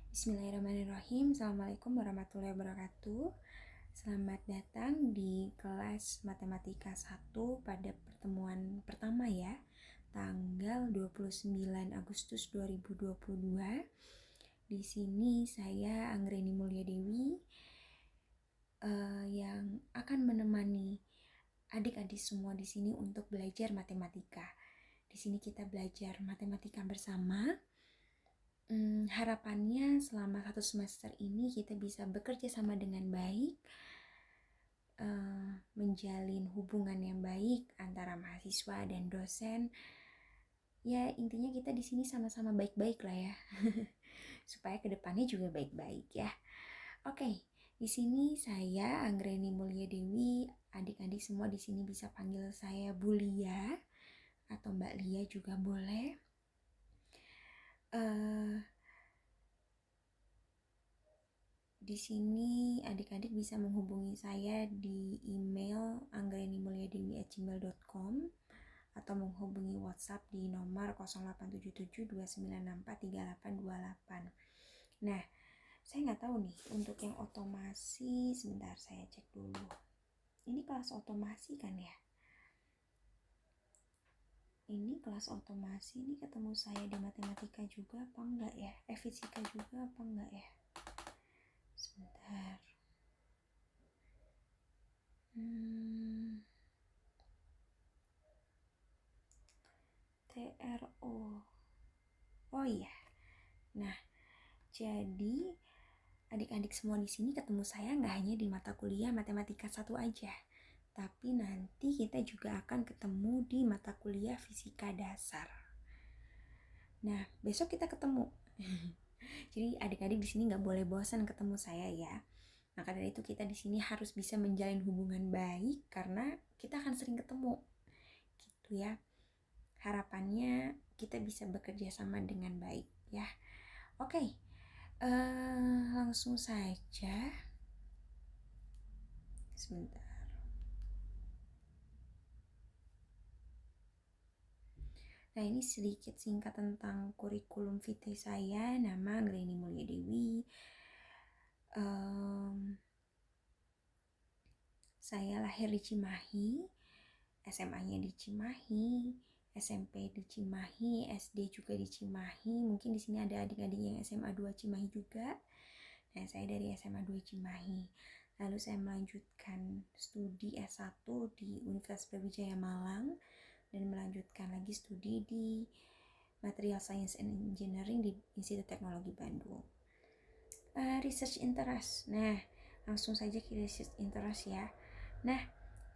Bismillahirrahmanirrahim. Assalamualaikum warahmatullahi wabarakatuh. Selamat datang di kelas Matematika 1 pada pertemuan pertama ya, tanggal 29 Agustus 2022. Di sini saya Anggreni Mulyadewi yang akan menemani adik-adik semua di sini untuk belajar matematika. Di sini kita belajar matematika bersama. Harapannya selama 1 semester ini kita bisa bekerja sama dengan baik, menjalin hubungan yang baik antara mahasiswa dan dosen. Ya intinya kita di sini sama-sama baik-baik lah ya, supaya kedepannya juga baik-baik ya. Oke, di sini saya Anggreni Mulyadewi. Adik-adik semua di sini bisa panggil saya Bu Lia atau Mbak Lia juga boleh. Di sini adik-adik bisa menghubungi saya di email anggrenimulyadiwi@gmail.com atau menghubungi WhatsApp di nomor 087729643828. Nah, saya nggak tahu nih untuk yang otomasi, sebentar saya cek dulu. Ini kelas otomasi kan ya? Ini kelas otomasi, ini ketemu saya di matematika juga apa enggak ya? Fisika juga apa enggak ya? Sebentar. TRO. Oh iya. Nah, jadi adik-adik semua di sini ketemu saya nggak hanya di mata kuliah matematika 1 aja, tapi nanti kita juga akan ketemu di mata kuliah fisika dasar. Nah, besok kita ketemu. Jadi adik-adik di sini nggak boleh bosan ketemu saya ya. Maka dari itu kita di sini harus bisa menjalin hubungan baik karena kita akan sering ketemu, gitu ya. Harapannya kita bisa bekerja sama dengan baik ya. Oke, langsung saja. Sebentar. Nah, ini sedikit singkat tentang kurikulum vitae saya. Nama Anggreni Mulyadewi. Saya lahir di Cimahi, SMA-nya di Cimahi, SMP di Cimahi, SD juga di Cimahi. Mungkin di sini ada adik-adik yang SMA 2 Cimahi juga. Nah, saya dari SMA 2 Cimahi. Lalu saya melanjutkan studi S1 di Universitas Brawijaya Malang dan melanjutkan lagi studi di Material Science and Engineering di Institut Teknologi Bandung. Research interest. Nah, langsung saja ke research interest ya. Nah,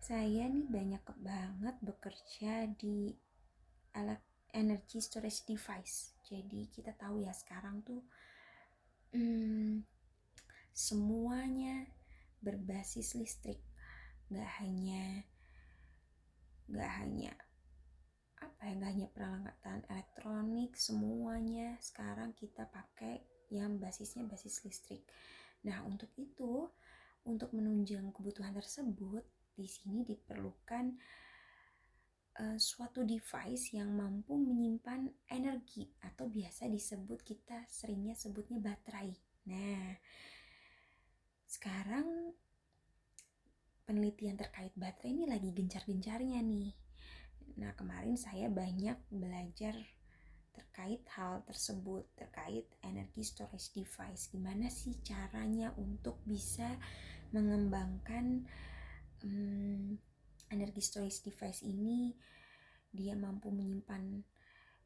saya nih banyak banget bekerja di alat energy storage device. Jadi kita tahu ya sekarang tuh semuanya berbasis listrik. Gak hanya peralatan elektronik, semuanya sekarang kita pakai yang basisnya basis listrik. Nah, untuk itu, untuk menunjang kebutuhan tersebut, di sini diperlukan suatu device yang mampu menyimpan energi atau biasa kita seringnya sebutnya baterai. Nah, sekarang penelitian terkait baterai ini lagi gencar-gencarnya nih. Nah, kemarin saya banyak belajar terkait hal tersebut, terkait energy storage device. Gimana sih caranya untuk bisa mengembangkan energy storage device ini? Dia mampu menyimpan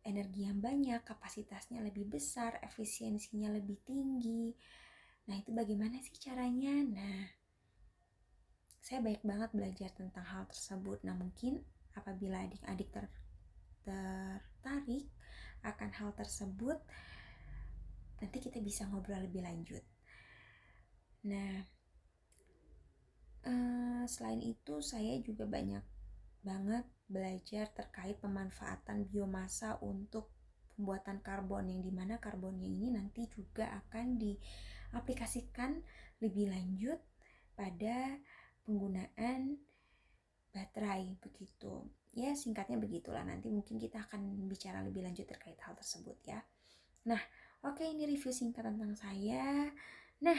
energi yang banyak, kapasitasnya lebih besar, efisiensinya lebih tinggi. Nah, itu bagaimana sih caranya? Nah, saya banyak banget belajar tentang hal tersebut. Nah, mungkin apabila adik-adik tertarik akan hal tersebut, nanti kita bisa ngobrol lebih lanjut. Nah, selain itu saya juga banyak banget belajar terkait pemanfaatan biomasa untuk pembuatan karbon, yang dimana karbonnya ini nanti juga akan diaplikasikan lebih lanjut pada penggunaan baterai begitu. Ya singkatnya begitulah, nanti mungkin kita akan bicara lebih lanjut terkait hal tersebut ya. Nah, Oke, ini review singkat tentang saya. Nah,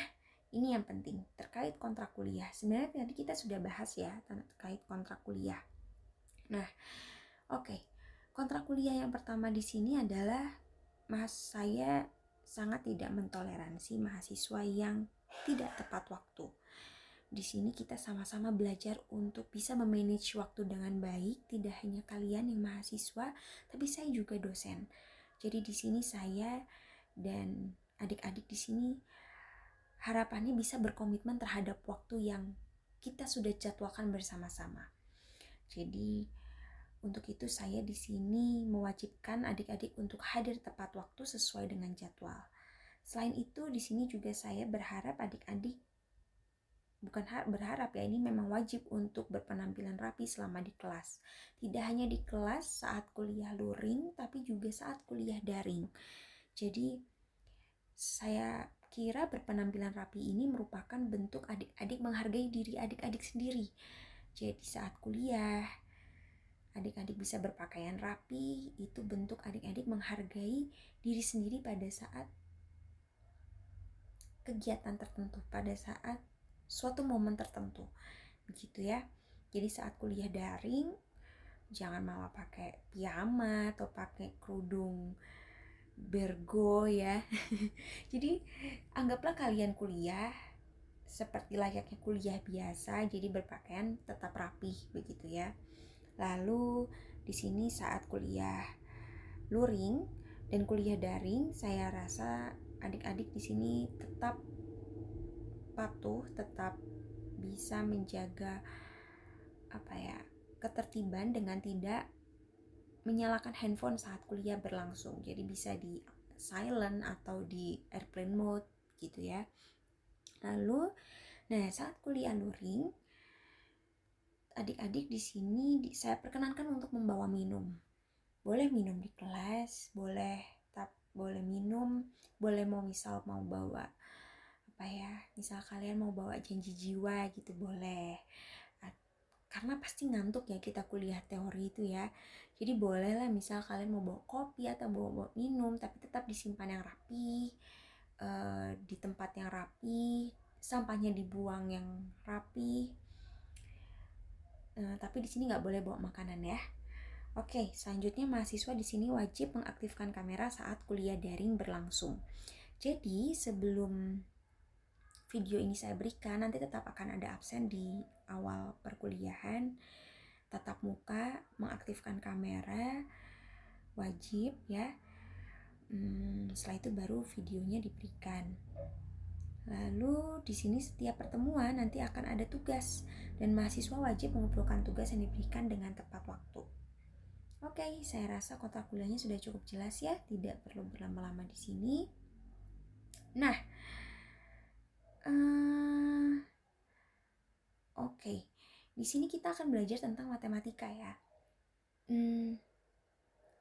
ini yang penting terkait kontrak kuliah. Sebenarnya tadi kita sudah bahas ya terkait kontrak kuliah. Nah, oke. Kontrak kuliah yang pertama di sini adalah saya sangat tidak mentoleransi mahasiswa yang tidak tepat waktu. Di sini kita sama-sama belajar untuk bisa memanage waktu dengan baik, tidak hanya kalian yang mahasiswa, tapi saya juga dosen. Jadi di sini saya dan adik-adik di sini harapannya bisa berkomitmen terhadap waktu yang kita sudah jadwalkan bersama-sama. Jadi untuk itu saya di sini mewajibkan adik-adik untuk hadir tepat waktu sesuai dengan jadwal. Selain itu di sini juga saya berharap adik-adik bukan berharap ya, ini memang wajib untuk berpenampilan rapi selama di kelas. Tidak hanya di kelas saat kuliah luring, tapi juga saat kuliah daring. Jadi saya kira berpenampilan rapi ini merupakan bentuk adik-adik menghargai diri adik-adik sendiri. Jadi saat kuliah, adik-adik bisa berpakaian rapi, itu bentuk adik-adik menghargai diri sendiri pada saat kegiatan tertentu, pada saat suatu momen tertentu. Begitu ya. Jadi saat kuliah daring, jangan malah pakai piyama atau pakai kerudung bergo ya. Jadi anggaplah kalian kuliah seperti layaknya kuliah biasa, jadi berpakaian tetap rapih begitu ya. Lalu di sini saat kuliah luring dan kuliah daring, saya rasa adik-adik di sini tetap patuh, tetap bisa menjaga ketertiban dengan tidak menyalakan handphone saat kuliah berlangsung. Jadi bisa di silent atau di airplane mode gitu ya. Lalu, saat kuliah luring, adik-adik di sini saya perkenankan untuk membawa minum. Boleh minum di kelas, boleh minum, boleh misal mau bawa misal kalian mau bawa janji jiwa gitu boleh. Karena pasti ngantuk ya kita kuliah teori itu ya. Jadi boleh lah misal kalian mau bawa kopi atau bawa minum, tapi tetap disimpan yang rapi, di tempat yang rapi, sampahnya dibuang yang rapi. Tapi di sini nggak boleh bawa makanan ya. Oke, selanjutnya mahasiswa di sini wajib mengaktifkan kamera saat kuliah daring berlangsung. Jadi sebelum video ini saya berikan, nanti tetap akan ada absen di awal perkuliahan. Tatap muka, mengaktifkan kamera, wajib ya. Setelah itu baru videonya diberikan. Lalu di sini setiap pertemuan nanti akan ada tugas dan mahasiswa wajib mengumpulkan tugas yang diberikan dengan tepat waktu. Oke, saya rasa kontrak kuliahnya sudah cukup jelas ya, tidak perlu berlama-lama di sini. Nah, oke, di sini kita akan belajar tentang matematika ya.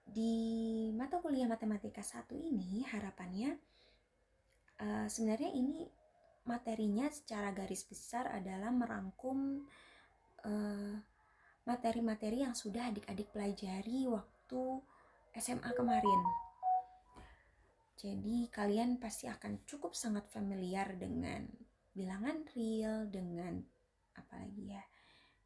Di mata kuliah matematika 1 ini harapannya sebenarnya ini materinya secara garis besar adalah merangkum materi-materi yang sudah adik-adik pelajari waktu SMA kemarin. Jadi kalian pasti akan cukup sangat familiar dengan bilangan real, dengan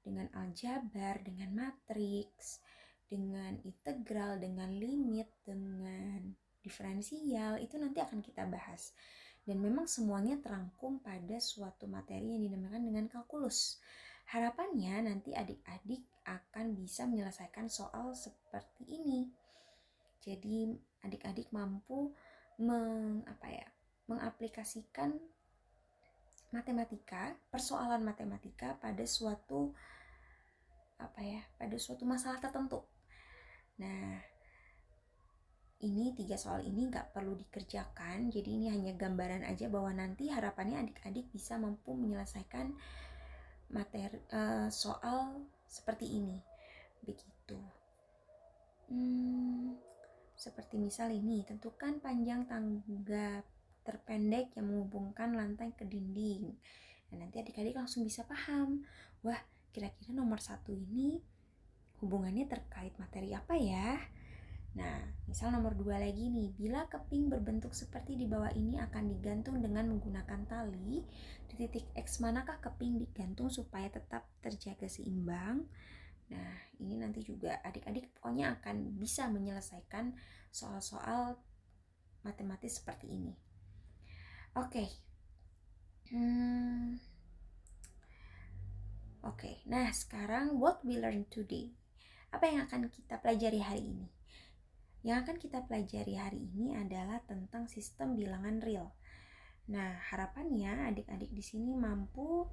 dengan aljabar, dengan matriks, dengan integral, dengan limit, dengan diferensial. Itu nanti akan kita bahas. Dan memang semuanya terangkum pada suatu materi yang dinamakan dengan kalkulus. Harapannya nanti adik-adik akan bisa menyelesaikan soal seperti ini. Jadi adik-adik mampu mengaplikasikan matematika, persoalan matematika pada suatu masalah tertentu. Nah, ini 3 soal ini nggak perlu dikerjakan, jadi ini hanya gambaran aja bahwa nanti harapannya adik-adik bisa mampu menyelesaikan soal seperti ini, begitu. Seperti misal ini, tentukan panjang tangga terpendek yang menghubungkan lantai ke dinding. Nah, nanti adik-adik langsung bisa paham, wah kira-kira nomor 1 ini hubungannya terkait materi apa ya? Nah, misal nomor 2 lagi nih, bila keping berbentuk seperti di bawah ini akan digantung dengan menggunakan tali. Di titik X manakah keping digantung supaya tetap terjaga seimbang? Nah, ini nanti juga adik-adik pokoknya akan bisa menyelesaikan soal-soal matematis seperti ini. Oke. Nah sekarang what we learn today. Apa yang akan kita pelajari hari ini? Yang akan kita pelajari hari ini adalah tentang sistem bilangan real. Nah, harapannya adik-adik di sini mampu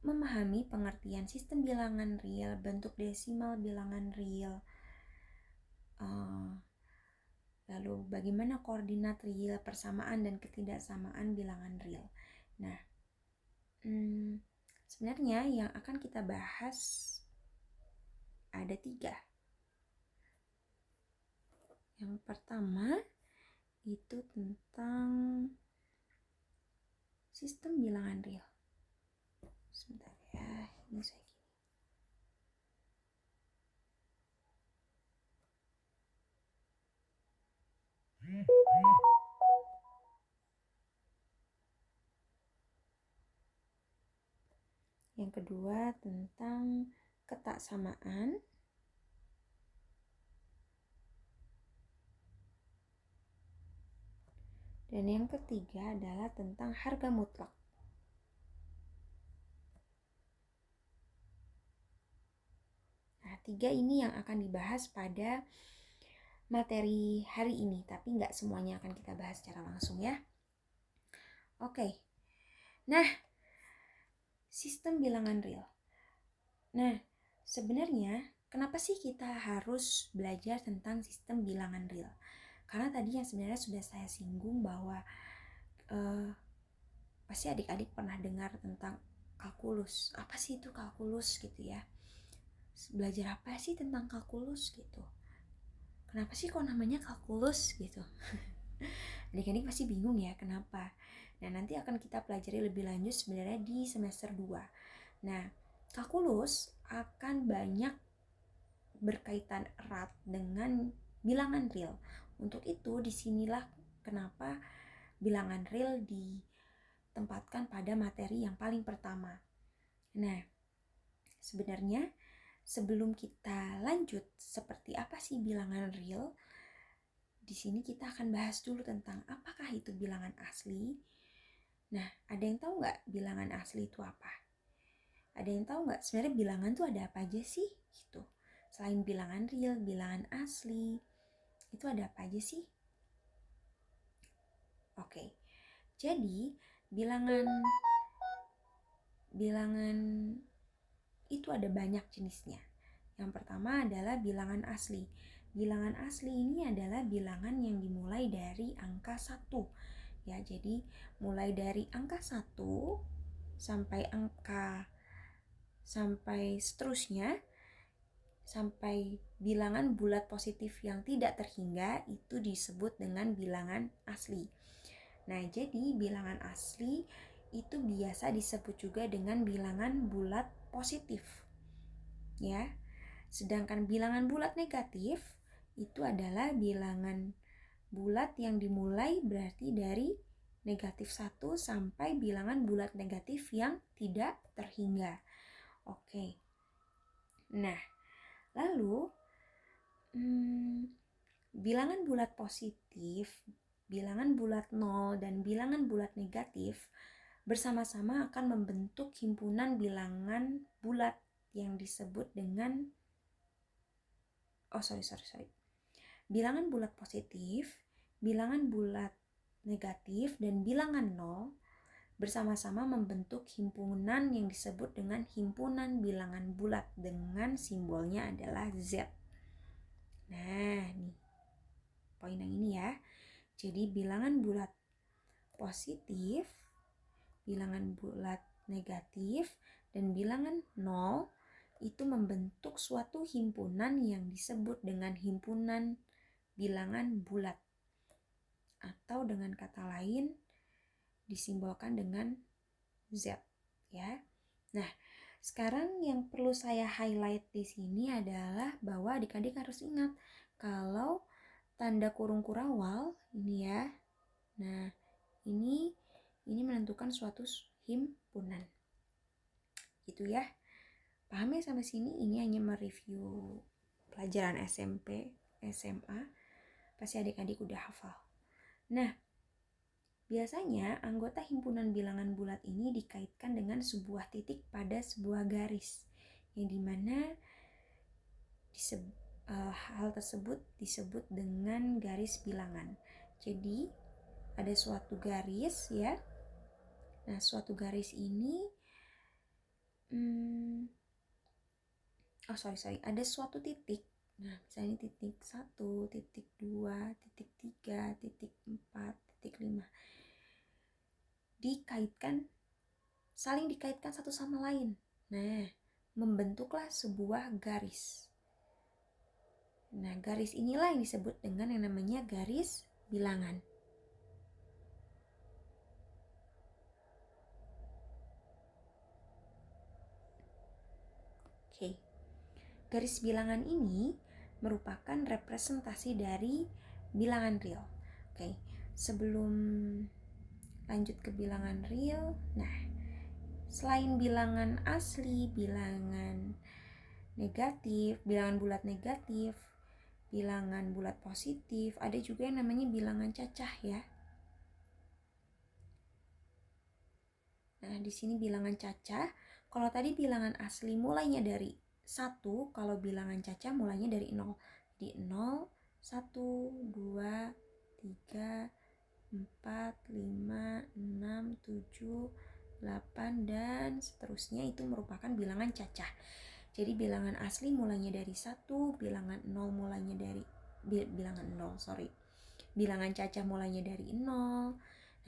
memahami pengertian sistem bilangan real, bentuk desimal bilangan real, lalu bagaimana koordinat real, persamaan dan ketidaksamaan bilangan real. Nah, sebenarnya yang akan kita bahas ada 3. Yang pertama itu tentang sistem bilangan real. Sebentar ya, ini saya gini. Yang kedua tentang ketaksamaan. Dan yang ketiga adalah tentang harga mutlak. Nah, 3 ini yang akan dibahas pada materi hari ini, tapi nggak semuanya akan kita bahas secara langsung ya. Oke. Nah, sistem bilangan real. Nah, sebenarnya kenapa sih kita harus belajar tentang sistem bilangan real? Karena tadi yang sebenarnya sudah saya singgung bahwa pasti adik-adik pernah dengar tentang kalkulus. Apa sih itu kalkulus gitu ya? Belajar apa sih tentang kalkulus gitu? Kenapa sih kok namanya kalkulus gitu? Adik-adik pasti bingung ya kenapa. Nah, nanti akan kita pelajari lebih lanjut sebenarnya di semester 2. Nah, kalkulus akan banyak berkaitan erat dengan bilangan real. Untuk itu, disinilah kenapa bilangan real ditempatkan pada materi yang paling pertama. Nah, sebenarnya sebelum kita lanjut seperti apa sih bilangan real, di sini kita akan bahas dulu tentang apakah itu bilangan asli. Nah, ada yang tahu nggak bilangan asli itu apa? Ada yang tahu nggak sebenarnya bilangan tuh ada apa aja sih? Gitu. Selain bilangan real, bilangan asli, itu ada apa aja sih? Oke, jadi bilangan itu ada banyak jenisnya. Yang pertama adalah bilangan asli. Bilangan asli ini adalah bilangan yang dimulai dari angka 1. Ya, jadi mulai dari angka 1 sampai seterusnya, sampai bilangan bulat positif yang tidak terhingga itu disebut dengan bilangan asli. Nah, jadi bilangan asli itu biasa disebut juga dengan bilangan bulat positif. Ya. Sedangkan bilangan bulat negatif itu adalah bilangan bulat yang dimulai berarti dari negatif 1 sampai bilangan bulat negatif yang tidak terhingga. Oke. Nah, lalu bilangan bulat positif, bilangan bulat 0, dan bilangan bulat negatif bersama-sama akan membentuk himpunan bilangan bulat yang disebut dengan bilangan bulat positif, bilangan bulat negatif, dan bilangan 0 bersama-sama membentuk himpunan yang disebut dengan himpunan bilangan bulat dengan simbolnya adalah Z. Nah, nih poin yang ini ya. Jadi bilangan bulat positif, bilangan bulat negatif, dan bilangan 0 itu membentuk suatu himpunan yang disebut dengan himpunan bilangan bulat, atau dengan kata lain disimbolkan dengan Z ya. Nah, sekarang yang perlu saya highlight di sini adalah bahwa adik-adik harus ingat kalau tanda kurung kurawal ini ya. Nah, ini menentukan suatu himpunan. Gitu ya. Paham ya sampai sini? Ini hanya mereview pelajaran SMP, SMA. Pasti adik-adik udah hafal. Nah, biasanya anggota himpunan bilangan bulat ini dikaitkan dengan sebuah titik pada sebuah garis, yang dimana hal tersebut disebut dengan garis bilangan. Jadi, ada suatu garis ya. Nah, suatu garis ini ada suatu titik. Nah, misalnya titik 1, titik 2, titik 3, titik 4, titik 5. Saling dikaitkan satu sama lain. Nah, membentuklah sebuah garis. Nah, garis inilah yang disebut dengan yang namanya garis bilangan. Oke. Garis bilangan ini merupakan representasi dari bilangan real. Oke. Sebelum lanjut ke bilangan real, nah, selain bilangan asli, bilangan negatif, bilangan bulat negatif, bilangan bulat positif, ada juga yang namanya bilangan cacah ya. Nah, di sini bilangan cacah, kalau tadi bilangan asli mulainya dari 1, kalau bilangan cacah mulainya dari 0. Jadi 0, 1, 2, 3, 4, 5, 6, 7, 8, dan seterusnya itu merupakan bilangan cacah. Jadi bilangan asli mulainya dari 1, bilangan 0 mulainya dari bilangan cacah mulainya dari 0.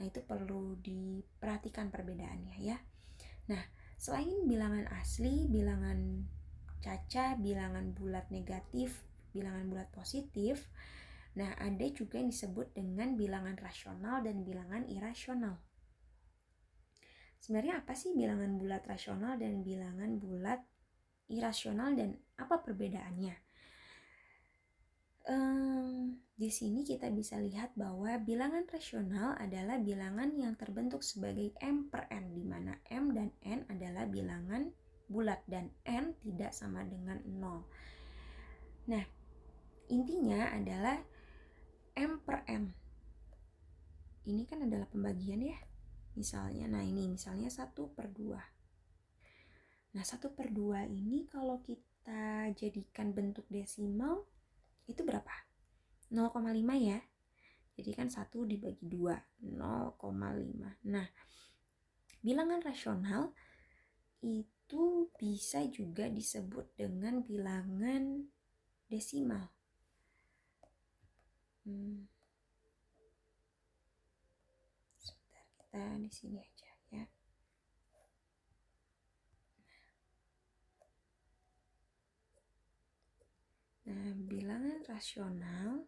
Nah, itu perlu diperhatikan perbedaannya ya. Nah, selain bilangan asli, bilangan cacah, bilangan bulat negatif, bilangan bulat positif, nah ada juga yang disebut dengan bilangan rasional dan bilangan irasional. Sebenarnya apa sih bilangan bulat rasional dan bilangan bulat irasional dan apa perbedaannya? Di sini kita bisa lihat bahwa bilangan rasional adalah bilangan yang terbentuk sebagai M per N, di mana M dan N adalah bilangan bulat dan N tidak sama dengan 0. Nah, intinya adalah M per M. Ini kan adalah pembagian ya. Misalnya, misalnya 1/2. Nah, 1/2 ini kalau kita jadikan bentuk desimal, itu berapa? 0,5 ya. Jadi kan 1 dibagi 2, 0,5. Nah, bilangan rasional itu bisa juga disebut dengan bilangan desimal. Sebentar, kita di sini aja ya. Nah, bilangan rasional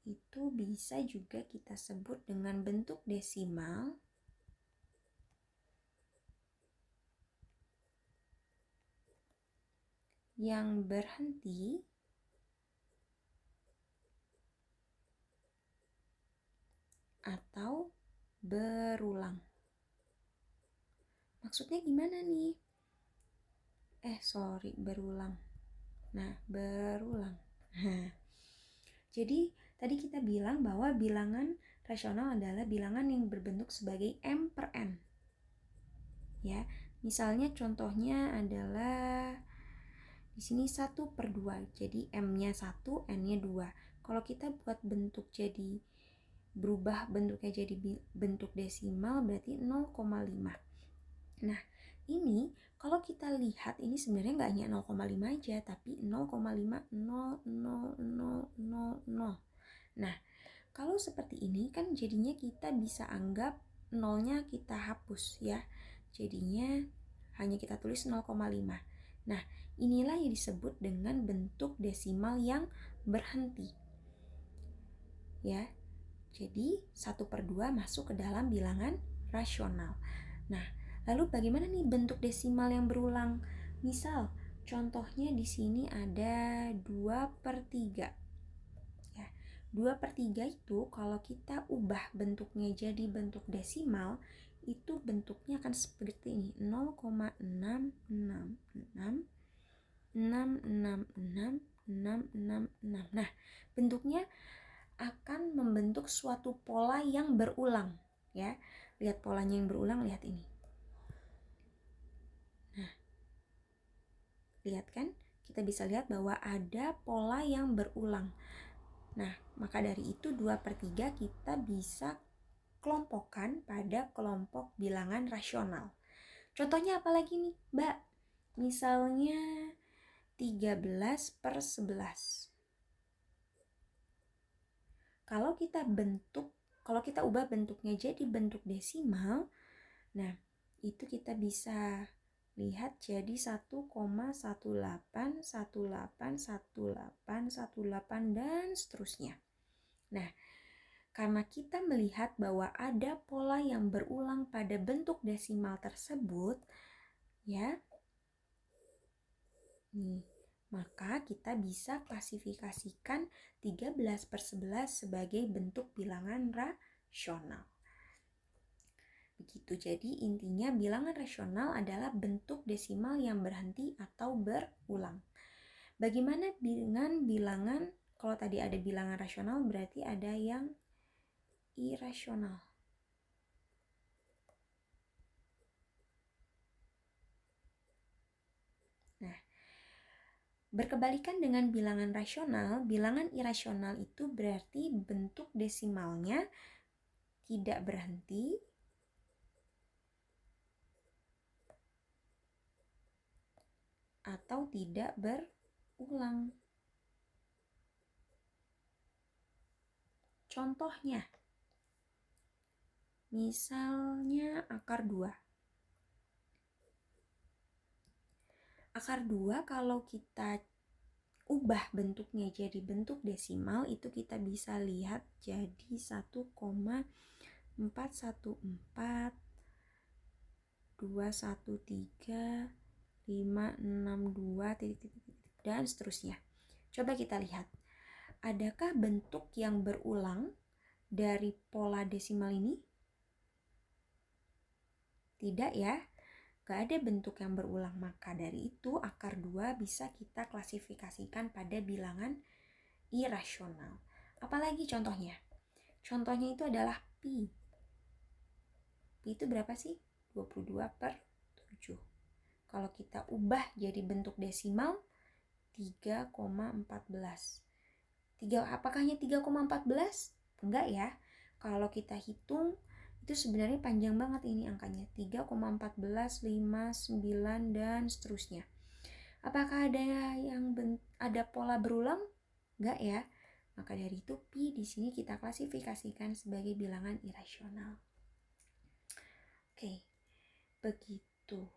itu bisa juga kita sebut dengan bentuk desimal yang berhenti atau berulang. Maksudnya gimana nih? Berulang. Nah, berulang. Jadi, tadi kita bilang bahwa bilangan rasional adalah bilangan yang berbentuk sebagai M per N. Ya, misalnya contohnya adalah di sini 1/2. Jadi M-nya 1, N-nya 2. Kalau kita buat berubah bentuknya jadi bentuk desimal berarti 0,5. Nah, ini kalau kita lihat ini sebenarnya nggak hanya 0,5 aja, tapi 0,50000. Nah, kalau seperti ini kan jadinya kita bisa anggap nolnya kita hapus ya. Jadinya hanya kita tulis 0,5. Nah, inilah yang disebut dengan bentuk desimal yang berhenti. Ya. Jadi 1/2 masuk ke dalam bilangan rasional. Nah, lalu bagaimana nih bentuk desimal yang berulang? Misal, contohnya di sini ada 2/3. Ya, 2/3 itu kalau kita ubah bentuknya jadi bentuk desimal, itu bentuknya akan seperti ini, 0,6666666666. Nah, bentuknya akan membentuk suatu pola yang berulang, ya. Lihat polanya yang berulang, lihat ini. Nah, lihat kan? Kita bisa lihat bahwa ada pola yang berulang. Nah, maka dari itu 2/3 kita bisa kelompokkan pada kelompok bilangan rasional. Contohnya apa lagi nih, Mbak? Misalnya 13/11. Kalau kita ubah bentuknya jadi bentuk desimal, nah, itu kita bisa lihat jadi 1,18181818 dan seterusnya. Nah, karena kita melihat bahwa ada pola yang berulang pada bentuk desimal tersebut, ya, nih, maka kita bisa klasifikasikan 13/11 sebagai bentuk bilangan rasional. Begitu, jadi intinya bilangan rasional adalah bentuk desimal yang berhenti atau berulang. Bagaimana dengan bilangan, kalau tadi ada bilangan rasional berarti ada yang irasional. Nah, berkebalikan dengan bilangan rasional, bilangan irasional itu berarti bentuk desimalnya tidak berhenti atau tidak berulang. Contohnya, misalnya akar 2. Akar 2 kalau kita ubah bentuknya jadi bentuk desimal, itu kita bisa lihat jadi 1,414213,562 dan seterusnya. Coba kita lihat, adakah bentuk yang berulang dari pola desimal ini? Tidak ya, gak ada bentuk yang berulang. Maka dari itu akar 2 bisa kita klasifikasikan pada bilangan irasional. Apalagi contohnya? Contohnya itu adalah pi. Pi itu berapa sih? 22/7. Kalau kita ubah jadi bentuk desimal, 3,14. Apakah hanya 3,14? Enggak ya. Kalau kita hitung, itu sebenarnya panjang banget ini angkanya. 3,1459 dan seterusnya. Apakah ada pola berulang? Enggak ya. Maka dari itu pi di sini kita klasifikasikan sebagai bilangan irasional. Oke, begitu.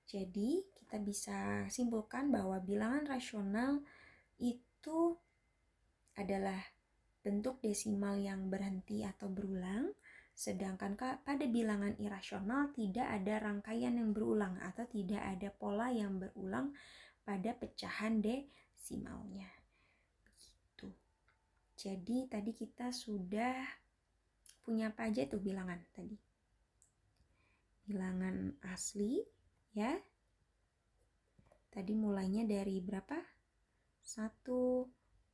Jadi kita bisa simpulkan bahwa bilangan rasional itu adalah bentuk desimal yang berhenti atau berulang, sedangkan pada bilangan irasional tidak ada rangkaian yang berulang atau tidak ada pola yang berulang pada pecahan desimalnya. Begitu. Jadi tadi kita sudah punya apa aja tuh bilangan tadi? Bilangan asli, ya. Tadi mulainya dari berapa? 1,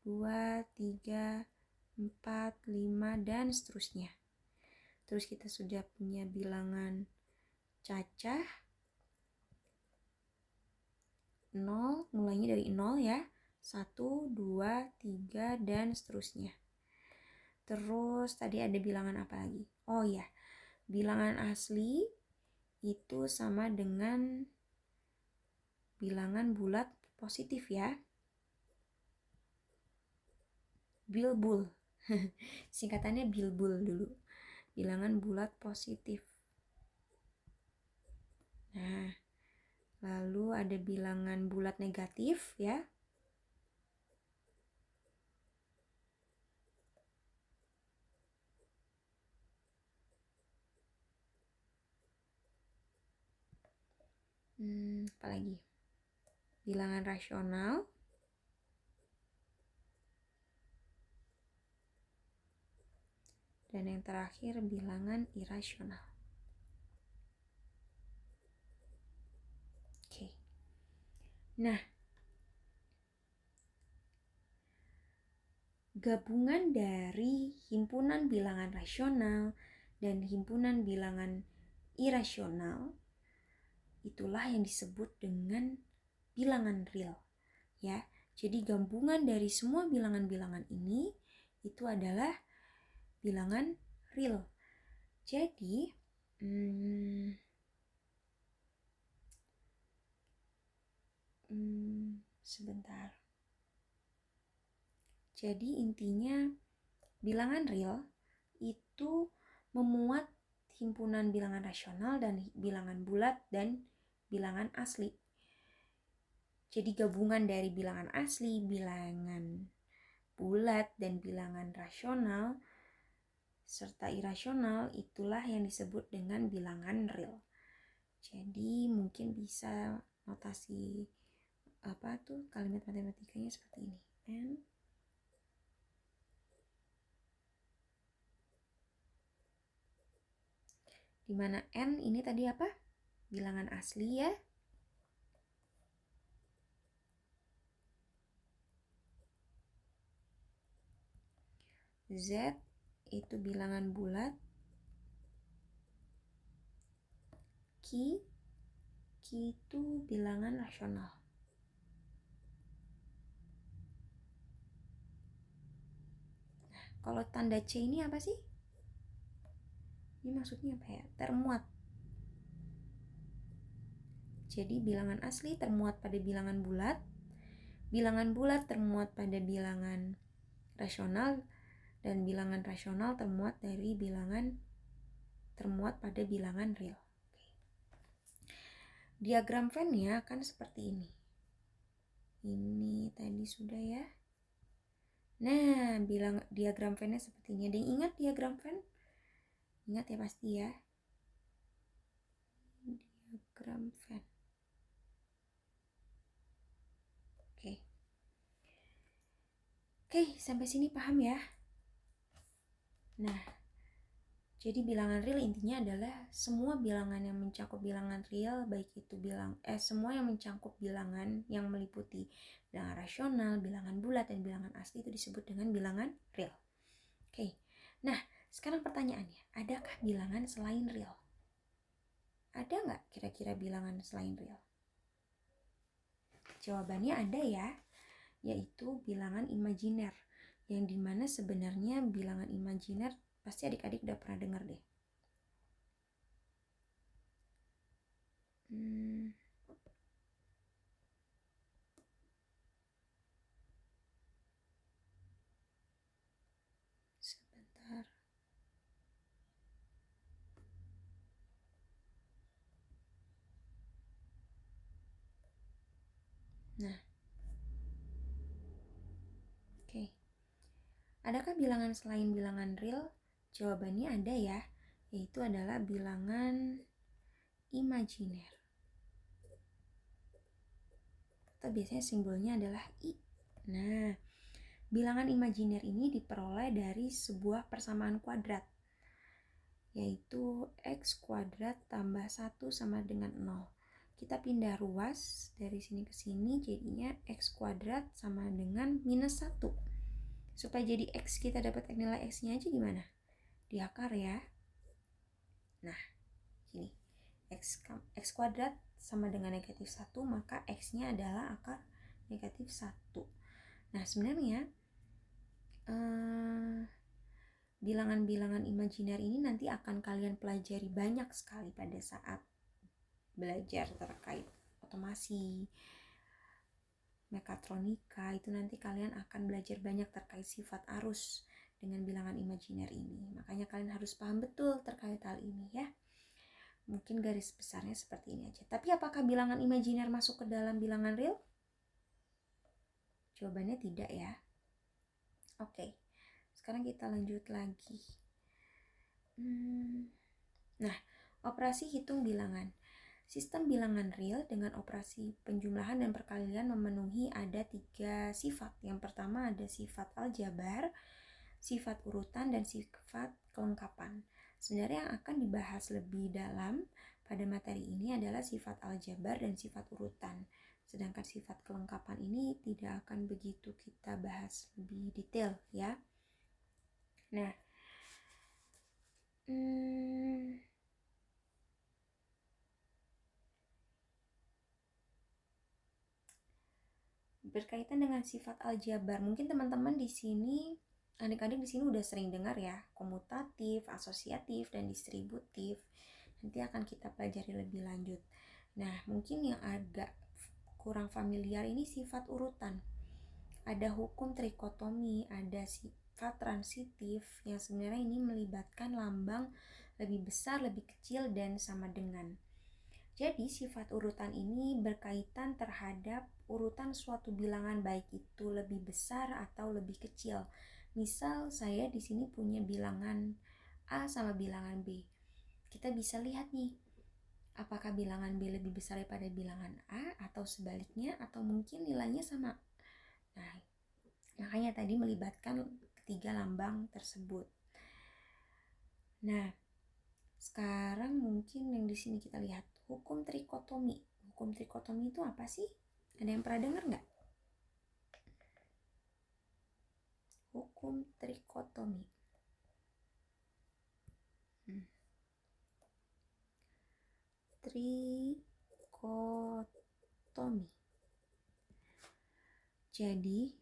2, 3, 4, 5, dan seterusnya. Terus kita sudah punya bilangan cacah 0, mulainya dari 0 ya. 1, 2, 3, dan seterusnya. Terus tadi ada bilangan apa lagi? Oh ya, bilangan asli itu sama dengan bilangan bulat positif ya. Bilbul. Singkatannya bilbul dulu. Bilangan bulat positif. Nah, lalu ada bilangan bulat negatif ya. Apa lagi? bilangan rasional, dan yang terakhir bilangan irasional. Oke. Nah, gabungan dari himpunan bilangan rasional dan himpunan bilangan irasional itulah yang disebut dengan bilangan real, ya. Jadi gabungan dari semua bilangan-bilangan ini itu adalah bilangan real. Jadi sebentar. Jadi intinya bilangan real itu memuat himpunan bilangan rasional dan bilangan bulat dan bilangan asli. Jadi gabungan dari bilangan asli, bilangan bulat, dan bilangan rasional serta irasional itulah yang disebut dengan bilangan real. Jadi mungkin bisa notasi kalimat matematikanya seperti ini. N dimana N ini tadi apa? Bilangan asli, ya. Z itu bilangan bulat. Q itu bilangan rasional. Nah, kalau tanda C ini apa sih? Ini maksudnya apa ya? Termuat. Jadi bilangan asli termuat pada bilangan bulat termuat pada bilangan rasional, dan bilangan rasional termuat pada bilangan real. Diagram Venn-nya kan seperti ini. Ini tadi sudah, ya. Nah, diagram Venn-nya seperti ini. Ada yang ingat diagram Venn? Ingat ya pasti, ya. Diagram Venn. Oke, sampai sini paham, ya? Nah, jadi bilangan real intinya adalah semua bilangan yang mencakup bilangan real, baik itu semua yang mencakup bilangan yang meliputi bilangan rasional, bilangan bulat, dan bilangan asli itu disebut dengan bilangan real. Oke. Nah, sekarang pertanyaannya, adakah bilangan selain real? Ada nggak kira-kira bilangan selain real? Jawabannya ada, ya, yaitu bilangan imajiner, yang dimana sebenarnya bilangan imajiner pasti adik-adik udah pernah dengar deh. Sebentar. Nah, oke. Adakah bilangan selain bilangan real? Jawabannya ada, ya, yaitu adalah bilangan imajiner. Atau biasanya simbolnya adalah I. Nah, bilangan imajiner ini diperoleh dari sebuah persamaan kuadrat, yaitu X kuadrat tambah 1 sama dengan 0. Kita pindah ruas dari sini ke sini, jadinya X kuadrat sama dengan minus 1. Supaya jadi X, kita dapat nilai X-nya aja gimana? Di akar, ya. Nah, gini. X kuadrat sama dengan negatif 1, maka X-nya adalah akar negatif 1. Nah, sebenarnya bilangan-bilangan imajiner ini nanti akan kalian pelajari banyak sekali pada saat belajar terkait otomasi, mekatronika. Itu nanti kalian akan belajar banyak terkait sifat arus dengan bilangan imajiner ini. Makanya kalian harus paham betul terkait hal ini, ya. Mungkin garis besarnya seperti ini aja. Tapi apakah bilangan imajiner masuk ke dalam bilangan real? Jawabannya tidak, ya. Oke. Sekarang kita lanjut lagi. Nah, operasi hitung bilangan. Sistem bilangan real dengan operasi penjumlahan dan perkalian memenuhi ada 3 sifat. Yang pertama ada sifat aljabar, sifat urutan, dan sifat kelengkapan. Sebenarnya yang akan dibahas lebih dalam pada materi ini adalah sifat aljabar dan sifat urutan. Sedangkan sifat kelengkapan ini tidak akan begitu kita bahas lebih detail ya. Nah, berkaitan dengan sifat aljabar, mungkin teman-teman di sini, adik-adik di sini udah sering dengar ya, komutatif, asosiatif, dan distributif. Nanti akan kita pelajari lebih lanjut. Nah, mungkin yang agak kurang familiar ini sifat urutan. Ada hukum trikotomi, ada sifat transitif yang sebenarnya ini melibatkan lambang lebih besar, lebih kecil, dan sama dengan. Jadi sifat urutan ini berkaitan terhadap urutan suatu bilangan, baik itu lebih besar atau lebih kecil. Misal saya di sini punya bilangan A sama bilangan B. Kita bisa lihat nih, apakah bilangan B lebih besar daripada bilangan A atau sebaliknya, atau mungkin nilainya sama. Nah, makanya tadi melibatkan ketiga lambang tersebut. Nah, sekarang mungkin yang di sini kita lihat hukum trikotomi. Hukum trikotomi itu apa sih? Ada yang pernah dengar nggak? Hukum trikotomi. Trikotomi. Jadi,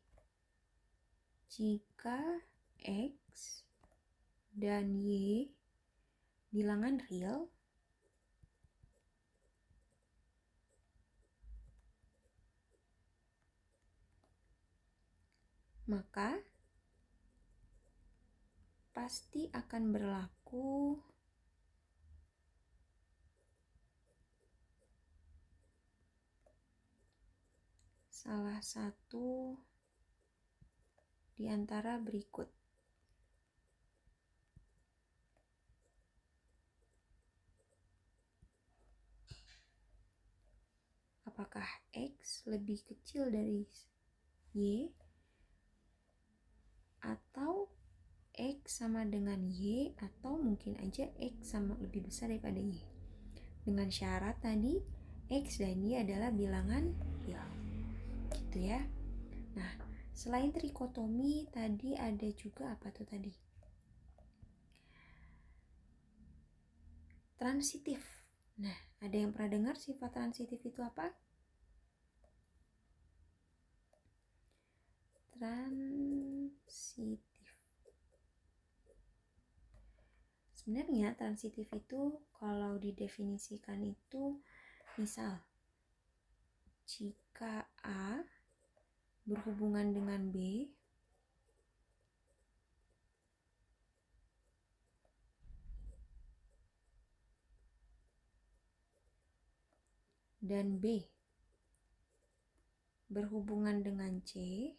jika X dan Y bilangan real, maka pasti akan berlaku salah satu di antara berikut. Apakah X lebih kecil dari Y, atau X sama dengan Y, atau mungkin aja X sama lebih besar daripada Y. Dengan syarat tadi X dan Y adalah bilangan real. Gitu ya. Nah, selain trikotomi tadi ada juga apa tuh tadi? Transitif. Nah, ada yang pernah dengar sifat transitif itu apa? Transitif. Sebenarnya transitif itu kalau didefinisikan itu misal jika A berhubungan dengan B dan B berhubungan dengan C,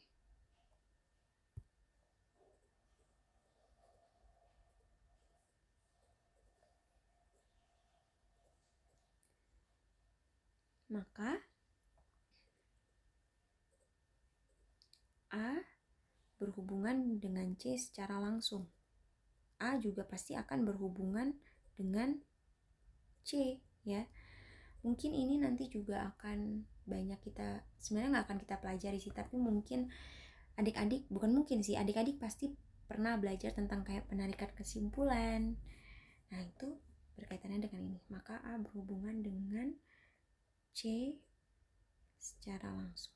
maka A berhubungan dengan C secara langsung. A juga pasti akan berhubungan dengan C ya. Mungkin ini nanti juga akan banyak kita, sebenarnya nggak akan kita pelajari sih, tapi mungkin adik-adik, bukan mungkin sih, adik-adik pasti pernah belajar tentang kayak penarikan kesimpulan. Nah, itu berkaitannya dengan ini. Maka A berhubungan dengan C secara langsung.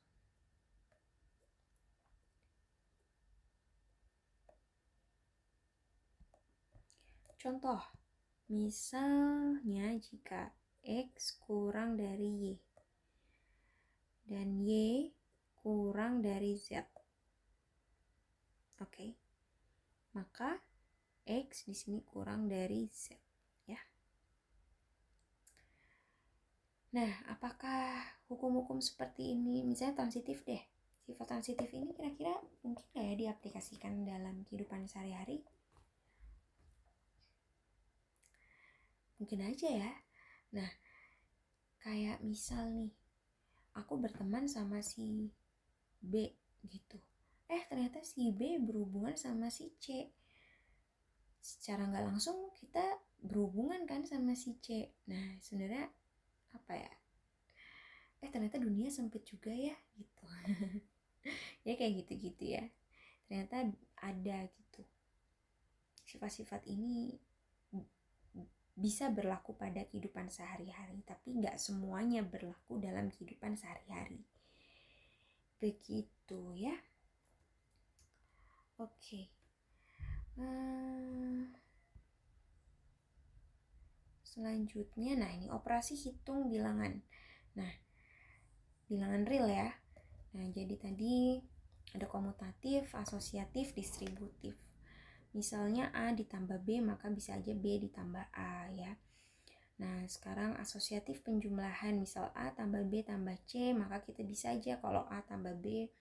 Contoh, misalnya jika X kurang dari Y dan Y kurang dari Z. Oke. Maka X di sini kurang dari Z ya. Nah, apakah hukum-hukum seperti ini, misalnya transitif deh, sifat transitif ini kira-kira mungkin nggak ya diaplikasikan dalam kehidupan sehari-hari? Mungkin aja ya. Nah, Kayak misal nih, aku berteman sama si B gitu. Ternyata si B berhubungan sama si C. Secara nggak langsung kita berhubungan kan sama si C. Nah, sebenarnya apa ya? Ternyata dunia sempit juga ya gitu. Ya kayak gitu-gitu ya. Ternyata ada gitu. Sifat-sifat ini bisa berlaku pada kehidupan sehari-hari, tapi nggak semuanya berlaku dalam kehidupan sehari-hari. Begitu ya. Oke. Selanjutnya, nah ini operasi hitung bilangan. Nah, bilangan real ya. Nah, jadi tadi ada komutatif, asosiatif, distributif. Misalnya A ditambah B, maka bisa aja B ditambah A ya. Nah, sekarang asosiatif penjumlahan, misal A tambah B tambah C, maka kita bisa aja kalau A tambah B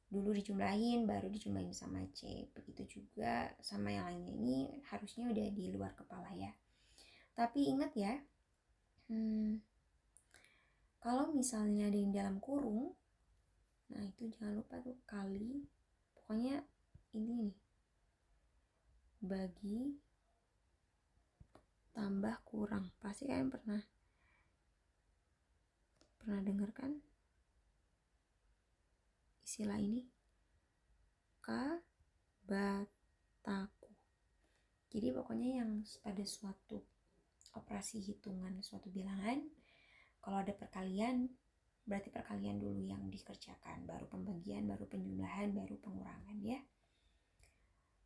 dulu dijumlahin, baru dijumlahin sama C. Begitu juga sama yang lainnya, ini harusnya udah di luar kepala ya. Tapi ingat ya, kalau misalnya ada yang dalam kurung, nah itu jangan lupa tuh kali, pokoknya ini nih, bagi tambah kurang. Pasti kalian pernah dengar kan istilah ini? Bataku. Jadi pokoknya yang pada suatu operasi hitungan suatu bilangan, kalau ada perkalian, berarti perkalian dulu yang dikerjakan, baru pembagian, baru penjumlahan, baru pengurangan ya.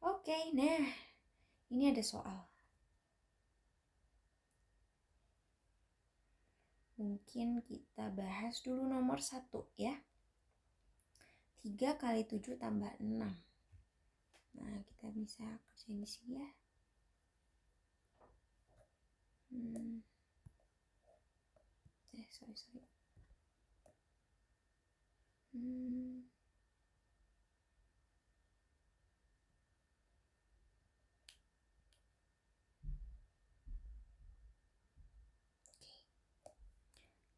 Oke, nah ini ada soal. Mungkin kita bahas dulu nomor 1 ya. 3 kali 7 tambah 6. Nah, kita bisa kerjain di sini ya. Sorry.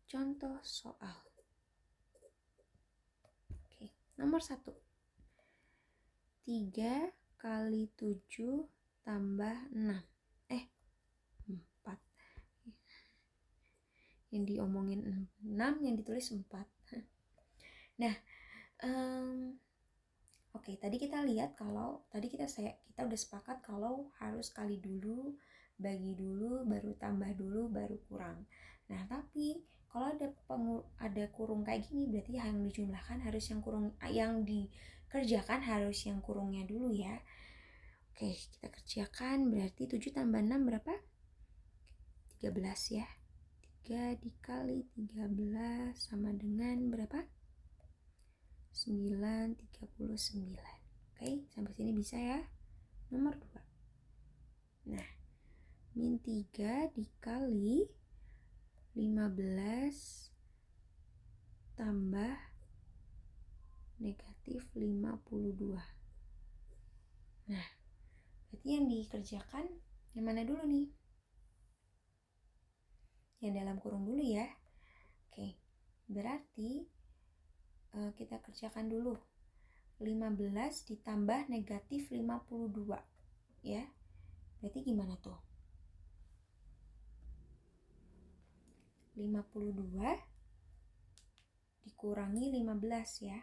Contoh soal. Oke, nomor 1. 3 kali 7 tambah 6. 4. Yang diomongin 6, yang ditulis 4. Nah, oke, tadi kita lihat kalau tadi kita udah sepakat kalau harus kali dulu, bagi dulu, baru tambah dulu, baru kurang. Nah, tapi kalau ada kurung kayak gini, berarti yang dijumlahkan harus yang dikerjakan harus yang kurungnya dulu ya. Oke, kita kerjakan, berarti 7 tambah 6 berapa? 13 ya. 3 dikali 13 sama dengan berapa? 939. Oke, sampai sini bisa ya. Nomor 2. Nah, min 3 dikali 15 tambah negatif 52. Nah, berarti yang dikerjakan yang mana dulu nih? Yang dalam kurung dulu ya. Oke, berarti kita kerjakan dulu. 15 ditambah negatif 52 ya. Berarti gimana tuh? 52 dikurangi 15 ya.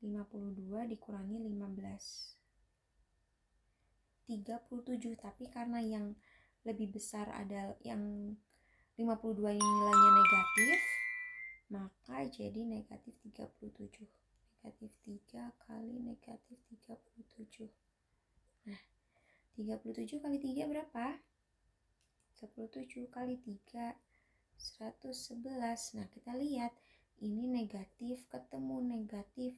52 dikurangi 15. 37, tapi karena yang lebih besar ada yang 52 ini nilainya negatif, maka jadi negatif 37. Negatif 3 kali negatif 37. Nah, 37 kali 3 berapa? 37 kali 3 111. Nah, kita lihat ini negatif ketemu negatif,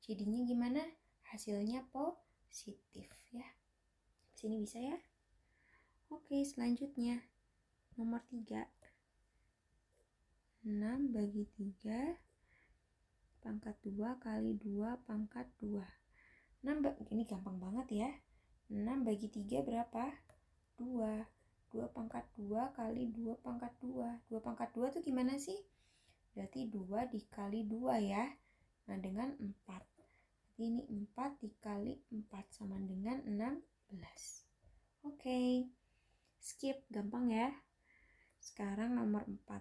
jadinya gimana? Hasilnya positif ya. Sini bisa ya. Oke, selanjutnya nomor 3. 6 bagi 3 pangkat 2 kali 2 pangkat 2. Ini gampang banget ya. 6 bagi 3 berapa? 2. 2 pangkat 2 kali 2 pangkat 2. 2 pangkat 2 itu gimana sih? Berarti 2 dikali 2 ya. Nah, dengan 4. Jadi ini 4 dikali 4 sama dengan 16. Oke. Skip, gampang ya. Sekarang nomor 4.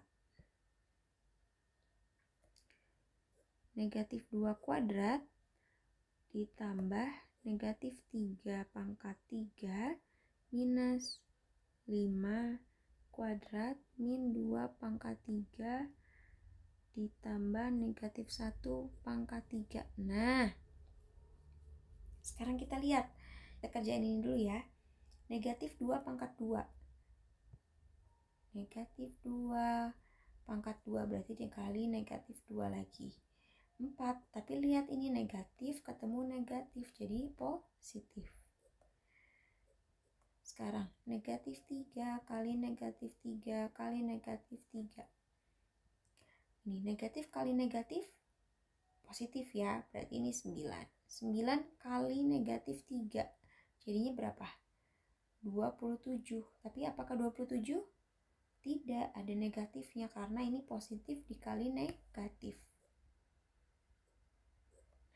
Negatif 2 kuadrat ditambah negatif 3 pangkat 3 minus 5 kuadrat min 2 pangkat 3 ditambah negatif 1 pangkat 3. Nah, sekarang kita lihat. Kita kerjain ini dulu ya. Negatif 2 pangkat 2. Negatif 2 pangkat 2 berarti dikali negatif 2 lagi. 4, tapi lihat ini negatif ketemu negatif, jadi positif. Sekarang negatif 3 kali negatif 3 kali negatif 3. Ini negatif kali negatif positif ya, berarti ini 9. 9 kali negatif 3, jadinya berapa? 27. Tapi apakah 27? Tidak, ada negatifnya karena ini positif dikali negatif.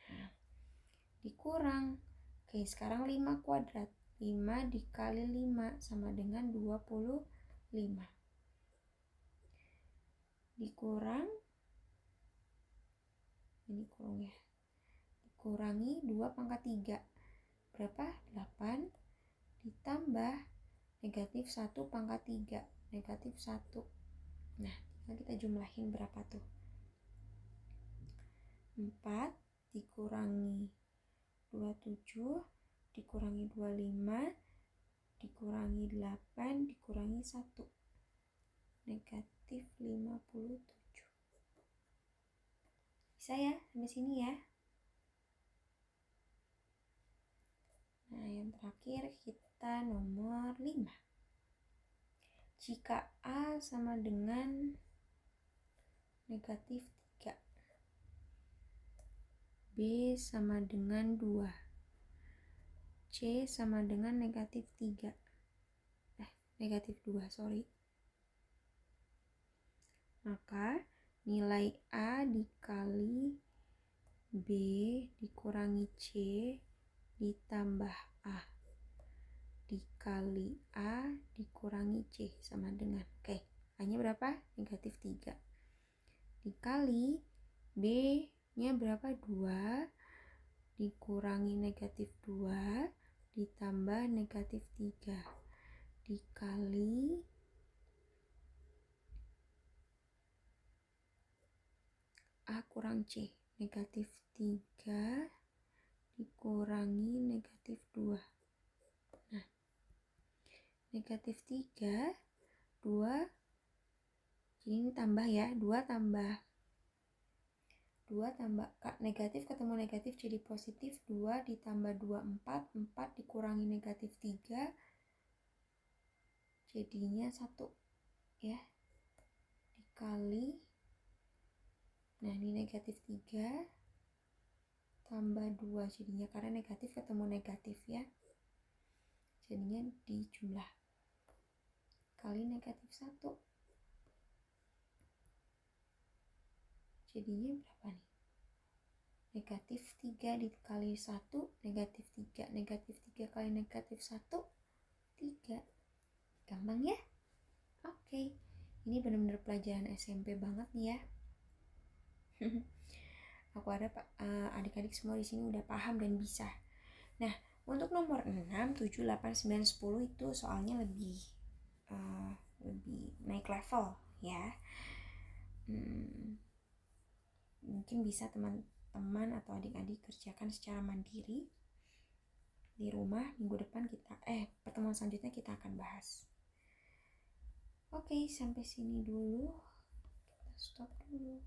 Nah, dikurang. Oke, sekarang 5 kuadrat. 5 dikali 5 sama dengan 25. Dikurang, ini kurang ya, dikurangi 2 pangkat 3 berapa? 8 ditambah negatif 1 pangkat 3 negatif 1. Nah, kita jumlahin berapa tuh? 4 dikurangi 27 dikurangi 25 dikurangi 8 dikurangi 1, negatif 57. Bisa ya sampai sini ya. Nah, yang terakhir kita nomor 5. Jika A sama dengan negatif 3, B sama dengan 2, C sama dengan negatif 3. Negatif 2, sorry. Maka nilai A dikali B dikurangi C ditambah A dikali A dikurangi C sama dengan, oke, A-nya berapa? Negatif 3. Dikali B nya berapa? 2 dikurangi negatif 2 ditambah negatif 3 dikali A kurang C, negatif 3 dikurangi negatif 2. Nah, negatif 3 2, jadi ini tambah ya, 2 tambah negatif ketemu negatif jadi positif, 2 ditambah 2 4 dikurangi negatif 3 jadinya 1 ya, dikali, nah ini negatif 3 tambah 2 jadinya, karena negatif ketemu negatif ya, jadinya dijumlah kali negatif 1 jadinya berapa nih? Negatif 3 dikali 1 negatif 3, negatif 3 kali negatif 1 3. Gampang ya? Oke, ini benar-benar pelajaran SMP banget nih ya. Aku harap adik-adik semua di sini udah paham dan bisa. Nah, untuk nomor 6, 7, 8, 9, 10 itu soalnya lebih naik level ya. Mungkin bisa teman-teman atau adik-adik kerjakan secara mandiri di rumah. Minggu depan pertemuan selanjutnya kita akan bahas. Oke, sampai sini dulu. Kita stop dulu.